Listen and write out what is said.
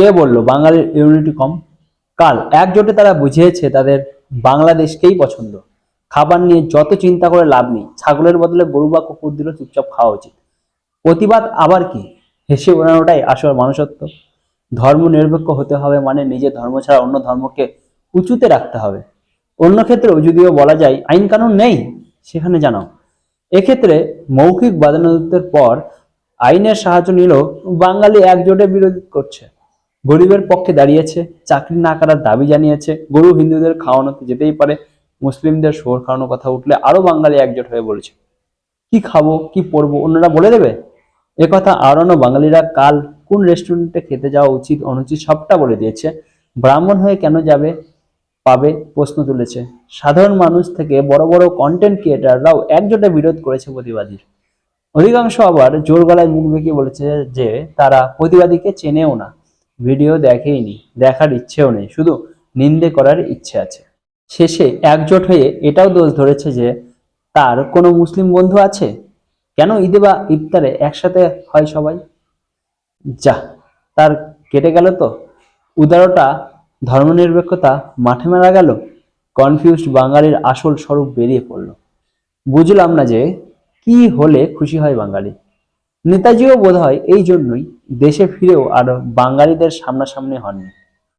কে বলল বাঙালির ইউনিটি কম? কাল একজোটে তারা বুঝিয়েছে তাদের বাংলাদেশকেই পছন্দ। খাবার নিয়ে যত চিন্তা করে লাভ নেই, ছাগলের বদলে গরু বা কুকুর দিলেও চুপচাপ খাওয়া উচিত। প্রতিবাদ আবার কি? হেসে ওড়ানোটাই আসল মানুষত্ব। ধর্ম নিরপেক্ষ হতে হবে মানে নিজের ধর্ম ছাড়া অন্য ধর্মকে উঁচুতে রাখতে হবে। অন্য ক্ষেত্রেও যদিও বলা যায় আইন কানুন নেই, সেখানে জানাও। এক্ষেত্রে মৌখিক বাদানুবাদের পর আইনের সাহায্য নিলেও বাঙালি একজোটে বিরোধী করছে, গরিবের পক্ষে দাঁড়িয়েছে, চাকরি না করার দাবি জানিয়েছে, গরু হিন্দুদের খাওয়ানোতে যেতেই পারে, মুসলিমদের শোর খাওয়ানোর কথা উঠলে আরো বাঙালি একজোট হয়ে বলেছে কি খাবো কি পরবো অন্যরা বলে দেবে। একথা আওড়ানো বাঙালিরা কাল কোন রেস্টুরেন্টে খেতে যাওয়া উচিত অনুচিত সবটা বলে দিয়েছে। ব্রাহ্মণ হয়ে কেন যাবে পাবে প্রশ্ন তুলেছে। সাধারণ মানুষ থেকে বড় বড় কন্টেন্ট ক্রিয়েটাররাও একজোটে বিরোধ করেছে প্রতিবাদীর। অধিকাংশ আবার জোর গলায় মুখ বেঁকিয়ে বলেছে যে তারা প্রতিবাদীকে চেনেও না, ভিডিও দেখেইনি, দেখার ইচ্ছেও নেই, শুধু নিন্দে করার ইচ্ছে আছে। শেষে একজোট হয়ে এটাও দোষ ধরেছে যে তার কোনো মুসলিম বন্ধু আছে? কেন ঈদে বা ইফতারে একসাথে হয় সবাই? যা, তার কেটে গেল তো উদারতা, ধর্মনিরপেক্ষতা মাঠে মারা গেল। কনফিউজড বাঙালির আসল স্বরূপ বেরিয়ে পড়ল। বুঝলাম না যে কি হলে খুশি হয় বাঙালি। নেতাজিও বোধহয় এই জন্যই দেশে ফিরেও আর বাঙালিদের সামনাসামনি হননি।